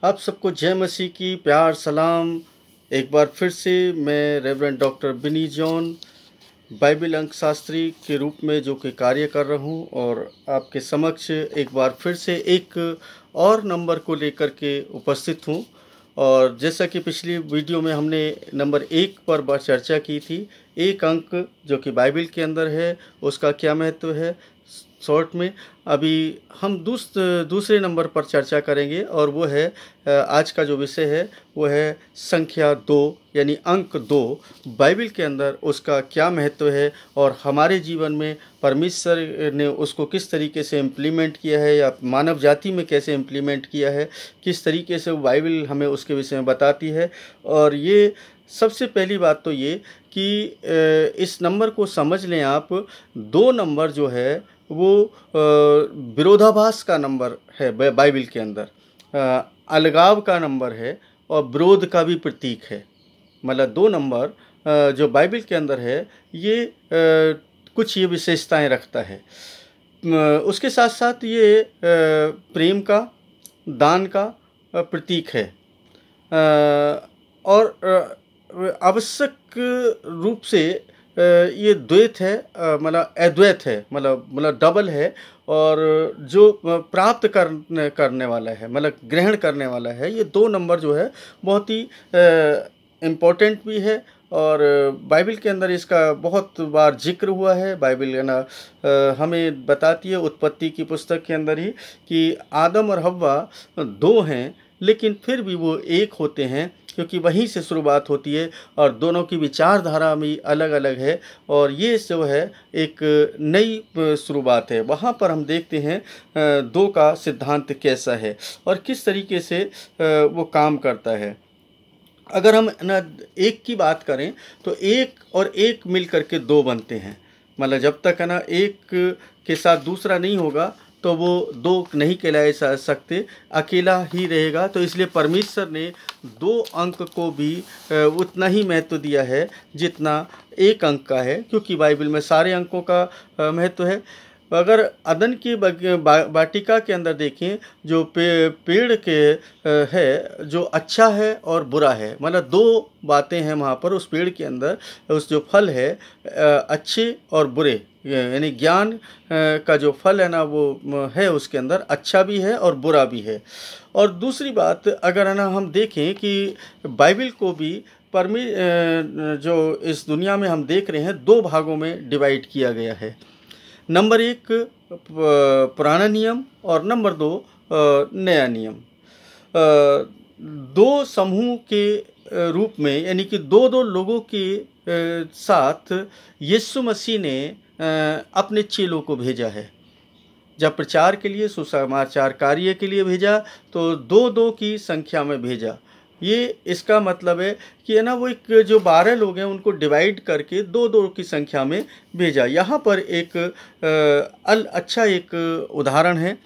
आप सबको जय मसीह की प्यार सलाम। एक बार फिर से मैं रेवरेंड डॉक्टर बिनी जॉन बाइबल अंक शास्त्री के रूप में जो कि कार्य कर रहा हूँ और आपके समक्ष एक बार फिर से एक और नंबर को लेकर के उपस्थित हूँ। और जैसा कि पिछली वीडियो में हमने नंबर 1 पर चर्चा की थी, एक अंक जो कि बाइबल के अंदर है उसका क्या महत्व है, शॉर्ट में अभी हम दूसरे नंबर पर चर्चा करेंगे और वो है आज का जो विषय है वो है संख्या 2 यानी अंक 2 बाइबल के अंदर उसका क्या महत्व है और हमारे जीवन में परमेश्वर ने उसको किस तरीके से इम्प्लीमेंट किया है या मानव जाति में कैसे इम्प्लीमेंट किया है, किस तरीके से वो बाइबल हमें उसके विषय में बताती है। और ये सबसे पहली बात तो ये कि इस नंबर को समझ लें आप, 2 नंबर जो है वो विरोधाभास का नंबर है बाइबल के अंदर, अलगाव का नंबर है और विरोध का भी प्रतीक है। मतलब 2 नंबर जो बाइबल के अंदर है ये कुछ ये विशेषताएं रखता है। उसके साथ साथ ये प्रेम का, दान का प्रतीक है और आवश्यक रूप से ये द्वैत है, मतलब अद्वैत है, मतलब डबल है। और जो प्राप्त करने वाला है, मतलब ग्रहण करने वाला है, ये 2 नंबर जो है बहुत ही इम्पोर्टेंट भी है और बाइबल के अंदर इसका बहुत बार जिक्र हुआ है। बाइबल है ना हमें बताती है उत्पत्ति की पुस्तक के अंदर ही कि आदम और हव्वा 2 हैं लेकिन फिर भी वो एक होते हैं, क्योंकि वहीं से शुरुआत होती है और दोनों की विचारधारा भी अलग अलग है और ये जो है एक नई शुरुआत है। वहाँ पर हम देखते हैं 2 का सिद्धांत कैसा है और किस तरीके से वो काम करता है। अगर हम ना 1 की बात करें तो 1 और 1 मिल करके 2 बनते हैं। मतलब जब तक है ना 1 के साथ दूसरा नहीं होगा तो वो 2 नहीं कहलाए जा सकते, अकेला ही रहेगा। तो इसलिए परमेश्वर ने 2 अंक को भी उतना ही महत्व दिया है जितना 1 अंक का है, क्योंकि बाइबल में सारे अंकों का महत्व है। अगर अदन की वाटिका के अंदर देखें, जो पेड़ के है जो अच्छा है और बुरा है, मतलब 2 बातें हैं वहाँ पर उस पेड़ के अंदर। उस जो फल है अच्छे और बुरे, यानी ज्ञान का जो फल है ना वो है उसके अंदर अच्छा भी है और बुरा भी है। और दूसरी बात अगर है ना हम देखें कि बाइबल को भी जो इस दुनिया में हम देख रहे हैं 2 भागों में डिवाइड किया गया है। नंबर 1 पुराना नियम और नंबर 2 नया नियम। 2 समूह के रूप में, यानी कि 2 लोगों के साथ यीशु मसीह ने अपने चेलों को भेजा है। जब प्रचार के लिए, सुसमाचार कार्य के लिए भेजा तो 2-2 की संख्या में भेजा। ये इसका मतलब है कि है ना वो एक जो 12 लोग हैं उनको डिवाइड करके 2-2 की संख्या में भेजा। यहाँ पर एक अच्छा एक उदाहरण है।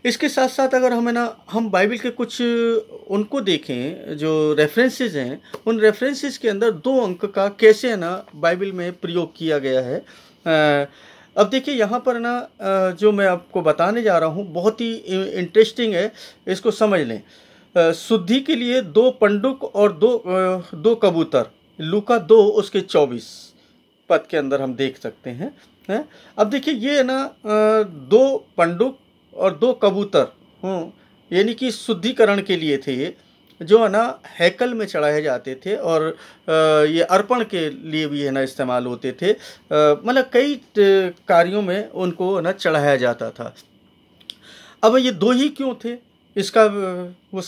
इसके साथ साथ अगर हम बाइबल के कुछ उनको देखें जो रेफरेंसेस हैं, उन रेफरेंसेस के अंदर 2 अंक का कैसे है ना बाइबल में प्रयोग किया गया है। अब देखिए यहाँ पर ना जो मैं आपको बताने जा रहा हूँ बहुत ही इंटरेस्टिंग है, इसको समझ लें। शुद्धि के लिए 2 पंडुक और 2 कबूतर, लूका 2 उसके 24 पद के अंदर हम देख सकते हैं। अब देखिए ये है ना 2 पंडुक और 2 कबूतर यानी कि शुद्धिकरण के लिए थे, ये जो है ना हैकल में चढ़ाए जाते थे और ये अर्पण के लिए भी है ना इस्तेमाल होते थे। मतलब कई कार्यों में उनको है ना चढ़ाया जाता था। अब ये 2 ही क्यों थे इसका वो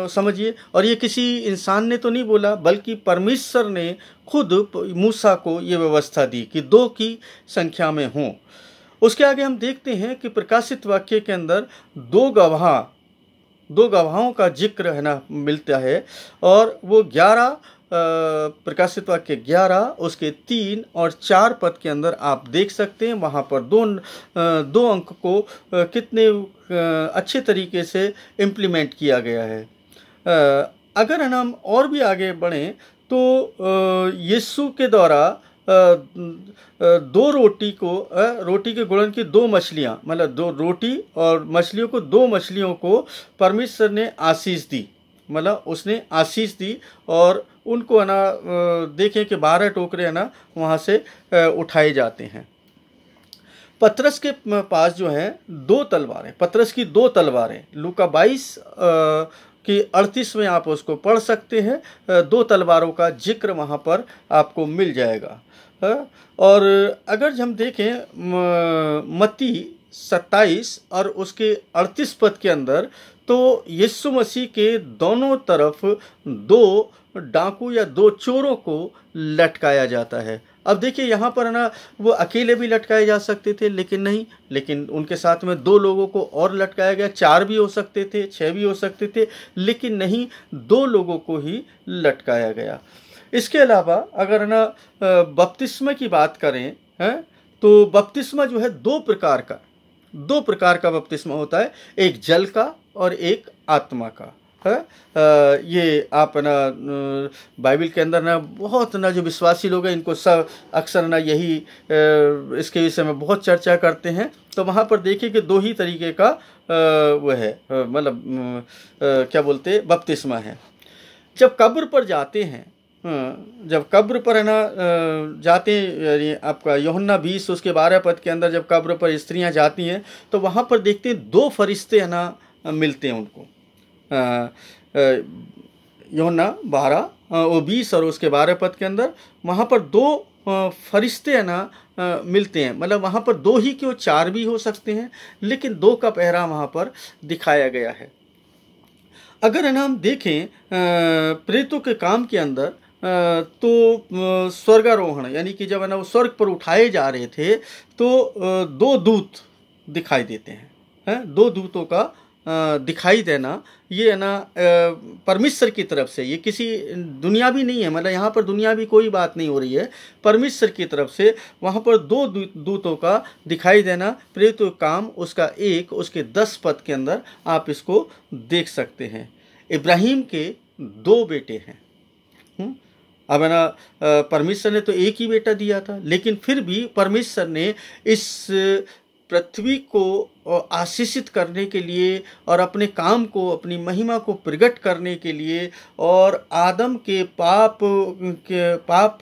समझिए। और ये किसी इंसान ने तो नहीं बोला, बल्कि परमेश्वर ने खुद मूसा को ये व्यवस्था दी कि 2 की संख्या में हों। उसके आगे हम देखते हैं कि प्रकाशित वाक्य के अंदर 2 गवाहों का जिक्र है ना मिलता है और वो 11 प्रकाशित वाक्य 11 उसके 3 और 4 पद के अंदर आप देख सकते हैं। वहाँ पर 2 अंक को कितने अच्छे तरीके से इम्प्लीमेंट किया गया है। अगर है ना हम और भी आगे बढ़ें तो यीशु के द्वारा 2 रोटी के गुणन की 2 मछलियाँ, मतलब 2 रोटी और मछलियों को 2 मछलियों को परमेश्वर ने आशीष दी। मतलब उसने आशीष दी और उनको है ना देखें कि 12 टोकरे है ना वहाँ से उठाए जाते हैं। पतरस के पास जो है 2 तलवारें, पतरस की 2 तलवारें, लूका 22 कि 38 में आप उसको पढ़ सकते हैं। 2 तलवारों का जिक्र वहाँ पर आपको मिल जाएगा। और अगर हम देखें मत्ती 27 और उसके 38 पद के अंदर, तो यीशु मसीह के दोनों तरफ 2 डाकू या 2 चोरों को लटकाया जाता है। अब देखिए यहाँ पर ना वो अकेले भी लटकाए जा सकते थे, लेकिन नहीं, लेकिन उनके साथ में 2 लोगों को और लटकाया गया। 4 भी हो सकते थे, 6 भी हो सकते थे, लेकिन नहीं, 2 लोगों को ही लटकाया गया। इसके अलावा अगर ना बपतिस्मा की बात करें हैं, तो बपतिस्मा जो है 2 प्रकार का बपतिस्मा होता है, एक जल का और एक आत्मा का है। ये आप ना बाइबल के अंदर ना बहुत ना जो विश्वासी लोग हैं इनको सब अक्सर ना यही इसके विषय में बहुत चर्चा करते हैं। तो वहाँ पर देखिए कि 2 ही तरीके का वो है, मतलब क्या बोलते हैं, बपतिस्मा है। जब कब्र पर जाते हैं, जब कब्र पर है ना जाते हैं, आपका यूहन्ना 20 उसके 12 पद के अंदर जब कब्र पर स्त्रियां जाती हैं तो वहाँ पर देखते हैं 2 फरिश्ते है ना मिलते हैं उनको। यूहन्ना 12 और 20 और उसके 12 पद के अंदर वहाँ पर 2 फरिश्ते है ना मिलते हैं। मतलब वहाँ पर 2 ही क्यों, 4 भी हो सकते हैं, लेकिन 2 का पहरा वहाँ पर दिखाया गया है। अगर है ना हम देखें प्रेतों के काम के अंदर, तो स्वर्गारोहण यानी कि जब है ना वो स्वर्ग पर उठाए जा रहे थे तो 2 दूत दिखाई देते हैं। 2 दूतों का दिखाई देना, ये है ना परमेश्वर की तरफ से, ये किसी दुनियावी नहीं है, मतलब यहाँ पर दुनियावी कोई बात नहीं हो रही है, परमेश्वर की तरफ से वहाँ पर 2 दूतों का दिखाई देना। प्रेरितों के काम उसका 1 उसके 10 पद के अंदर आप इसको देख सकते हैं। इब्राहिम के 2 बेटे हैं। अब है ना परमेश्वर ने तो एक ही बेटा दिया था, लेकिन फिर भी परमेश्वर ने इस पृथ्वी को आशीषित करने के लिए और अपने काम को, अपनी महिमा को प्रकट करने के लिए, और आदम के पाप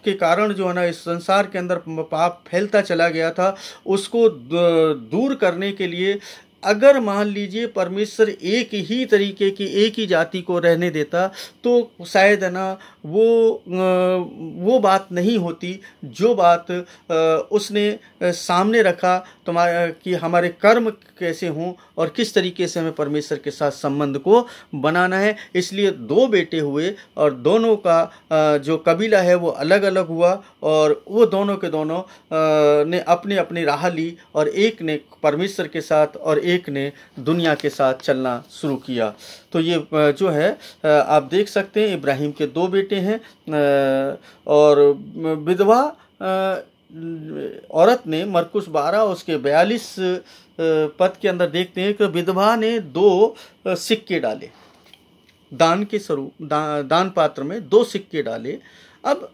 के कारण जो है ना इस संसार के अंदर पाप फैलता चला गया था, उसको दूर करने के लिए, अगर मान लीजिए परमेश्वर एक ही तरीके की एक ही जाति को रहने देता तो शायद है ना वो बात नहीं होती जो बात उसने सामने रखा तुम्हारा कि हमारे कर्म कैसे हों और किस तरीके से हमें परमेश्वर के साथ संबंध को बनाना है। इसलिए 2 बेटे हुए और दोनों का जो कबीला है वो अलग अलग हुआ, और वो दोनों के दोनों ने अपनी अपनी राह ली, और एक ने परमेश्वर के साथ और एक ने दुनिया के साथ चलना शुरू किया। तो ये जो है आप देख सकते हैं इब्राहिम के 2 बेटे हैं। और विधवा औरत ने मरकुस 12 उसके 42 पद के अंदर देखते हैं कि विधवा ने 2 सिक्के डाले, दान के स्वरूप दान पात्र में 2 सिक्के डाले। अब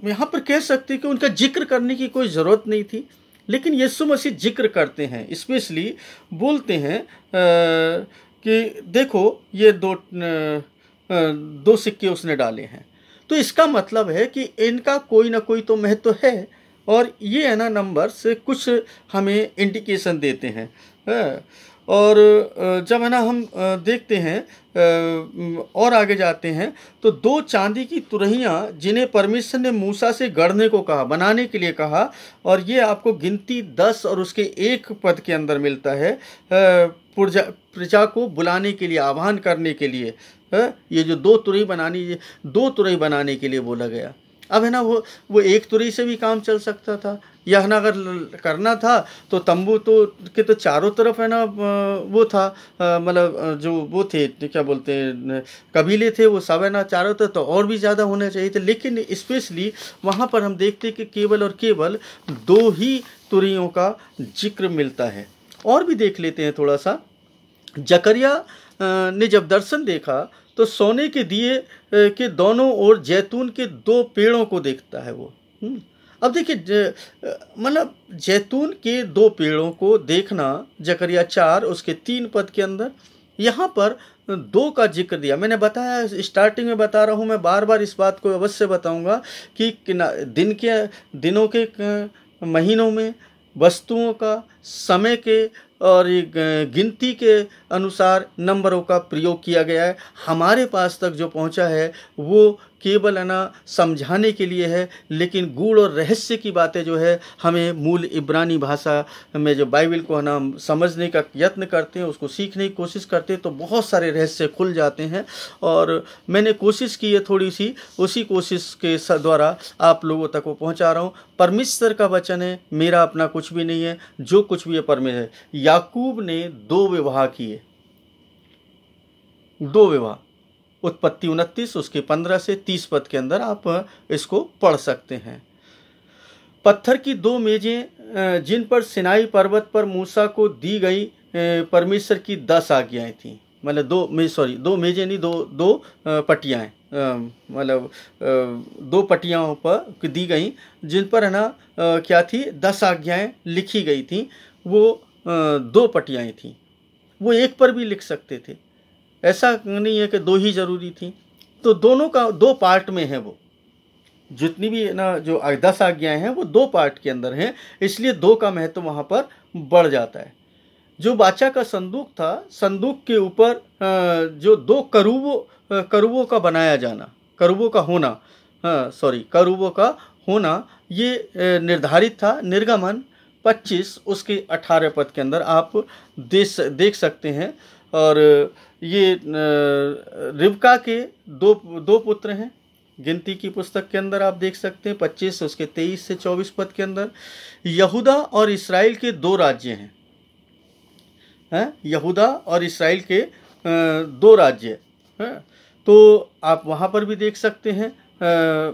यहाँ पर कह सकते हैं कि उनका जिक्र करने की कोई ज़रूरत नहीं थी, लेकिन यीशु मसीह जिक्र करते हैं, स्पेशली बोलते हैं कि देखो ये 2 सिक्के उसने डाले हैं। तो इसका मतलब है कि इनका कोई ना कोई तो महत्व है, और ये है ना नंबर से कुछ हमें इंडिकेशन देते हैं। और जब है ना हम देखते हैं और आगे जाते हैं तो 2 चांदी की तुरहियां जिन्हें परमेश्वर ने मूसा से गढ़ने को कहा, बनाने के लिए कहा, और ये आपको गिनती 10 और उसके 1 पद के अंदर मिलता है। प्रजा को बुलाने के लिए, आह्वान करने के लिए ये जो 2 तुरही बनाने के लिए बोला गया। अब है ना वो 1 तुरही से भी काम चल सकता था, या ना अगर करना था तो तंबू के चारों तरफ है ना वो था, मतलब जो वो थे क्या बोलते हैं कबीले थे वो सब है ना चारों तरफ, तो और भी ज़्यादा होना चाहिए थे। लेकिन स्पेशली वहाँ पर हम देखते कि केवल और केवल 2 ही तुरहियों का जिक्र मिलता है। और भी देख लेते हैं थोड़ा सा। जकरिया ने जब दर्शन देखा तो सोने के दिए के दोनों ओर जैतून के 2 पेड़ों को देखता है वो। अब देखिए मतलब जैतून के 2 पेड़ों को देखना, जकरिया 4 उसके 3 पद के अंदर, यहाँ पर दो का जिक्र दिया। मैंने बताया, स्टार्टिंग में बता रहा हूँ, मैं बार बार इस बात को अवश्य बताऊँगा कि दिनों के महीनों में वस्तुओं का, समय के और गिनती के अनुसार नंबरों का प्रयोग किया गया है। हमारे पास तक जो पहुंचा है वो केवल समझाने के लिए है, लेकिन गूढ़ और रहस्य की बातें जो है हमें मूल इब्रानी भाषा में जो बाइबल को समझने का यत्न करते हैं, उसको सीखने की कोशिश करते हैं, तो बहुत सारे रहस्य खुल जाते हैं। और मैंने कोशिश की है थोड़ी सी, उसी कोशिश के द्वारा आप लोगों तक वो पहुंचा रहा हूँ। परमेश्वर का वचन है, मेरा अपना कुछ भी नहीं है, जो कुछ भी है परमेश्वर है। याकूब ने 2 विवाह किए, 2 विवाह। उत्पत्ति 29 उसके 15 से 30 पद के अंदर आप इसको पढ़ सकते हैं। पत्थर की 2 मेजें जिन पर सिनाई पर्वत पर मूसा को दी गई परमेश्वर की 10 आज्ञाएं थी। मतलब 2 मेजें नहीं, 2 पटियाँ, मतलब 2 पटियाओं पर दी गई, जिन पर क्या थी, 10 आज्ञाएं लिखी गई थी। वो 2 पटियाएं थी। वो एक पर भी लिख सकते थे, ऐसा नहीं है कि 2 ही जरूरी थी। तो दोनों का 2 पार्ट में है। वो जितनी भी जो 10 आज्ञाएं हैं वो 2 पार्ट के अंदर हैं, इसलिए 2 का महत्व वहां पर बढ़ जाता है। जो वाचा का संदूक था, संदूक के ऊपर जो 2 करूबों का बनाया जाना, करूबों का होना, ये निर्धारित था। निर्गमन 25 उसके 18 पद के अंदर आप देख सकते हैं। और ये रिबका के 2 पुत्र हैं। गिनती की पुस्तक के अंदर आप देख सकते हैं 25 उसके 23 से 24 पद के अंदर। यहूदा और इस्राएल के 2 राज्य हैं, यहूदा और इस्राएल के 2 राज्य हैं। तो आप वहाँ पर भी देख सकते हैं,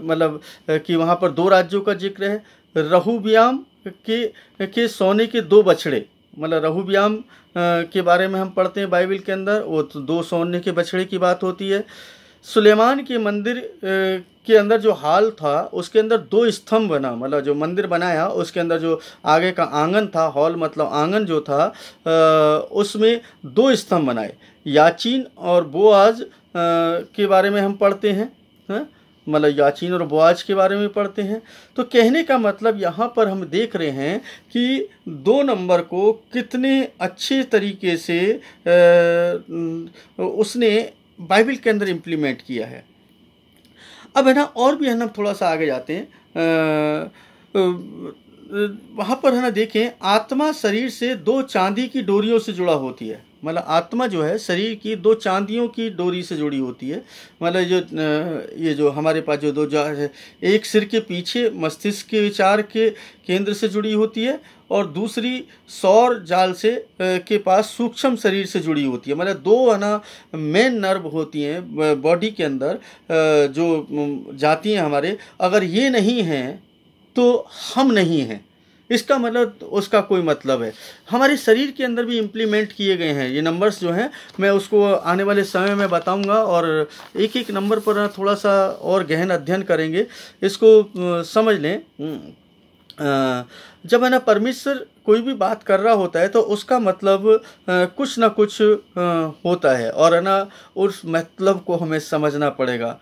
मतलब कि वहाँ पर 2 राज्यों का जिक्र है। रहूबियाम के सोने के 2 बछड़े, मतलब रहूबियाम के बारे में हम पढ़ते हैं बाइबल के अंदर, वो 2 सोने के बछड़े की बात होती है। सुलेमान के मंदिर के अंदर जो हाल था, उसके अंदर 2 स्तंभ बना, मतलब जो मंदिर बनाया उसके अंदर जो आगे का आंगन था, हॉल मतलब आंगन जो था, उसमें 2 स्तंभ बनाए। याचीन और बोआज के बारे में हम पढ़ते हैं, मतलब याचीन और बोआज के बारे में पढ़ते हैं। तो कहने का मतलब यहाँ पर हम देख रहे हैं कि 2 नंबर को कितने अच्छे तरीके से उसने बाइबल के अंदर इम्प्लीमेंट किया है। अब और भी थोड़ा सा आगे जाते हैं। वहाँ पर देखें, आत्मा शरीर से 2 चांदी की डोरियों से जुड़ा होती है। मतलब आत्मा जो है शरीर की 2 चांदियों की डोरी से जुड़ी होती है। मतलब ये जो हमारे पास जो 2 एक सिर के पीछे मस्तिष्क के विचार के केंद्र से जुड़ी होती है, और दूसरी सौर जाल से के पास सूक्ष्म शरीर से जुड़ी होती है। मतलब 2 मेन नर्व होती हैं बॉडी के अंदर, जो जाती हैं हमारे। अगर ये नहीं हैं तो हम नहीं हैं, इसका मतलब उसका कोई मतलब है। हमारे शरीर के अंदर भी इम्प्लीमेंट किए गए हैं ये नंबर्स जो हैं। मैं उसको आने वाले समय में बताऊंगा, और एक एक नंबर पर थोड़ा सा और गहन अध्ययन करेंगे, इसको समझ लें। जब परमेश्वर कोई भी बात कर रहा होता है तो उसका मतलब कुछ ना कुछ होता है, और उस मतलब को हमें समझना पड़ेगा।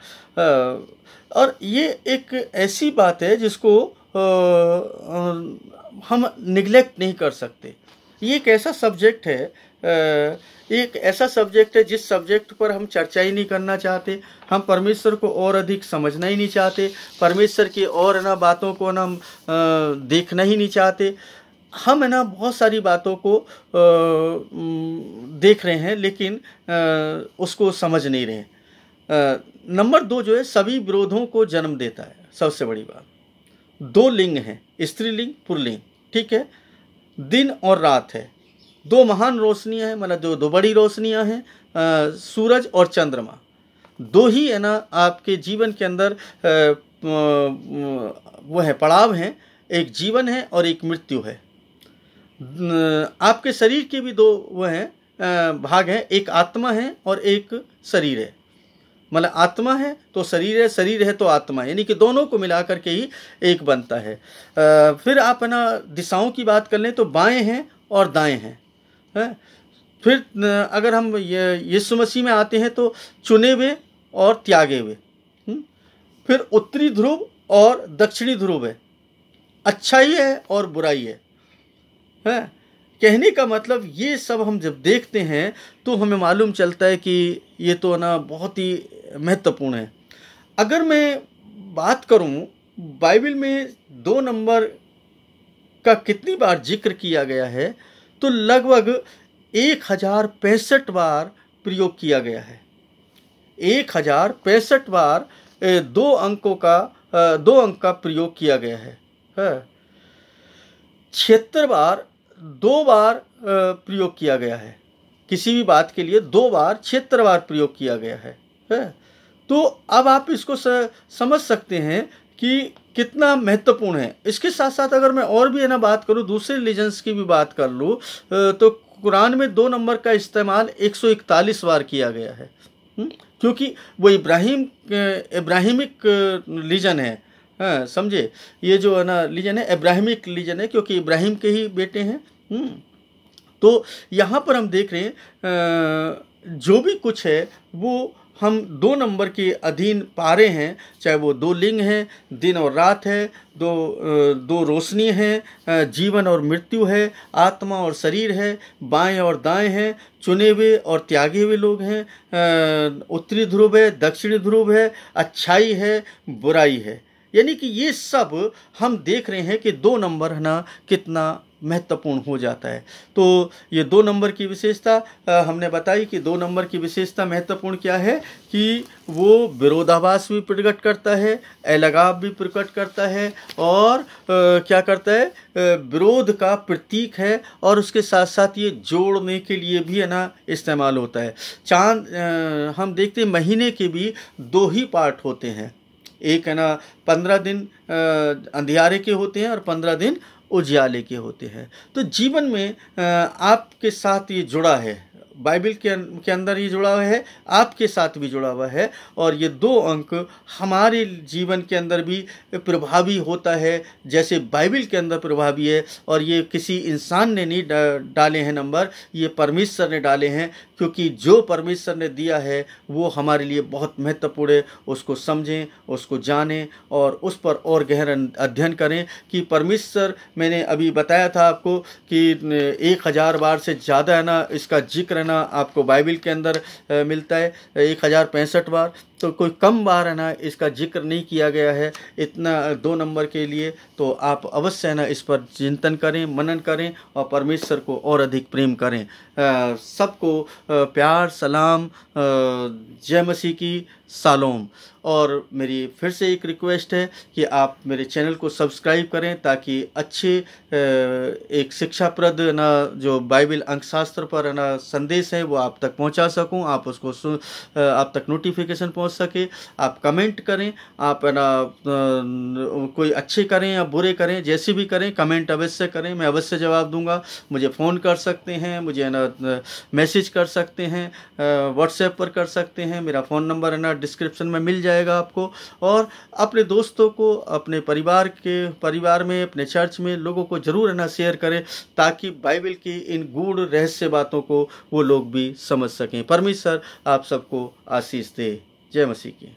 और ये एक ऐसी बात है जिसको हम निगलेक्ट नहीं कर सकते। ये एक ऐसा सब्जेक्ट है, एक ऐसा सब्जेक्ट है जिस सब्जेक्ट पर हम चर्चा ही नहीं करना चाहते। हम परमेश्वर को और अधिक समझना ही नहीं चाहते, परमेश्वर की और बातों को हम देखना ही नहीं चाहते। हम बहुत सारी बातों को देख रहे हैं, लेकिन उसको समझ नहीं रहे। नंबर 2 जो है सभी विरोधों को जन्म देता है। सबसे बड़ी बात, 2 लिंग हैं, स्त्रीलिंग पुल्लिंग, ठीक है। दिन और रात है, 2 महान रोशनियां हैं, मतलब 2 बड़ी रोशनियां हैं, सूरज और चंद्रमा। 2 ही आपके जीवन के अंदर वो है पड़ाव हैं, एक जीवन है और एक मृत्यु है। आपके शरीर के भी 2 वो हैं भाग हैं, एक आत्मा है और एक शरीर है। मतलब आत्मा है तो शरीर है, शरीर है तो आत्मा है, यानी कि दोनों को मिलाकर के ही एक बनता है। फिर आप दिशाओं की बात कर लें तो बाएं हैं और दाएं हैं, फिर अगर हम यीशु मसीह में आते हैं तो चुने हुए और त्यागे हुए। फिर उत्तरी ध्रुव और दक्षिणी ध्रुव है, अच्छाई है और बुराई है। कहने का मतलब ये सब हम जब देखते हैं तो हमें मालूम चलता है कि ये तो ना बहुत ही महत्वपूर्ण है। अगर मैं बात करूं बाइबल में 2 नंबर का कितनी बार जिक्र किया गया है, तो लगभग 1065 बार प्रयोग किया गया है। 1065 बार 2 अंक का प्रयोग किया गया है। 76 बार 2 बार प्रयोग किया गया है। किसी भी बात के लिए 2 बार 76 बार प्रयोग किया गया है। तो अब आप इसको समझ सकते हैं कि कितना महत्वपूर्ण है। इसके साथ साथ अगर मैं और भी है ना बात करूं, दूसरे रिलीजन्स की भी बात कर लूँ, तो कुरान में 2 नंबर का इस्तेमाल 141 बार किया गया है, क्योंकि वो इब्राहिमिक रिलीजन है। हाँ, समझे, ये जो है ना रिलीजन है इब्राहिमिक रिलीजन है, क्योंकि इब्राहिम के ही बेटे हैं। तो यहाँ पर हम देख रहे हैं जो भी कुछ है वो हम 2 नंबर के अधीन पा रहे हैं, चाहे वो 2 लिंग हैं, दिन और रात है, दो रोशनी है, जीवन और मृत्यु है, आत्मा और शरीर है, बाएं और दाएं हैं, चुने हुए और त्यागे हुए लोग हैं, उत्तरी ध्रुव है, दक्षिणी ध्रुव है, अच्छाई है, बुराई है। यानी कि ये सब हम देख रहे हैं कि 2 नंबर है ना कितना महत्वपूर्ण हो जाता है। तो ये 2 नंबर की विशेषता हमने बताई कि 2 नंबर की विशेषता महत्वपूर्ण क्या है कि वो विरोधाभास भी प्रकट करता है, अलगाव भी प्रकट करता है, और क्या करता है, विरोध का प्रतीक है, और उसके साथ साथ ये जोड़ने के लिए भी है ना इस्तेमाल होता है। चांद हम देखते हैं महीने के भी 2 ही पार्ट होते हैं, एक है ना 15 दिन अंधियारे के होते हैं और 15 दिन उजियाले के होते हैं। तो जीवन में आपके साथ ये जुड़ा है, बाइबल के अंदर ये जुड़ा हुआ है, आपके साथ भी जुड़ा हुआ है, और ये 2 अंक हमारे जीवन के अंदर भी प्रभावी होता है जैसे बाइबल के अंदर प्रभावी है। और ये किसी इंसान ने नहीं डाले हैं नंबर, ये परमेश्वर ने डाले हैं, क्योंकि जो परमेश्वर ने दिया है वो हमारे लिए बहुत महत्वपूर्ण है। उसको समझें, उसको जानें और उस पर और गहरा अध्ययन करें कि परमेश्वर, मैंने अभी बताया था आपको कि 1000 बार से ज़्यादा है ना इसका जिक्र है ना आपको बाइबल के अंदर मिलता है, 1065 बार। तो कोई कम बार है ना इसका जिक्र नहीं किया गया है इतना 2 नंबर के लिए। तो आप अवश्य है ना इस पर चिंतन करें, मनन करें और परमेश्वर को और अधिक प्रेम करें। सबको प्यार, सलाम, जय मसीह की शालोम। और मेरी फिर से एक रिक्वेस्ट है कि आप मेरे चैनल को सब्सक्राइब करें, ताकि अच्छे एक शिक्षाप्रद ना जो बाइबल अंकशास्त्र पर ना संदेश है वो आप तक पहुंचा सकूं, आप उसको आप तक नोटिफिकेशन पहुंच सके। आप कमेंट करें, आप ना कोई अच्छे करें या बुरे करें, जैसे भी करें, कमेंट अवश्य करें, मैं अवश्य जवाब दूंगा। मुझे फ़ोन कर सकते हैं, मुझे ना मैसेज कर सकते हैं, व्हाट्सएप पर कर सकते हैं। मेरा फ़ोन नंबर है ना डिस्क्रिप्शन में मिल जाएगा आपको। और अपने दोस्तों को, अपने परिवार में, अपने चर्च में लोगों को ज़रूर है ना शेयर करें, ताकि बाइबल की इन गूढ़ रहस्य बातों को वो लोग भी समझ सकें। परमेश्वर आप सबको आशीष दे। जय मसीह की।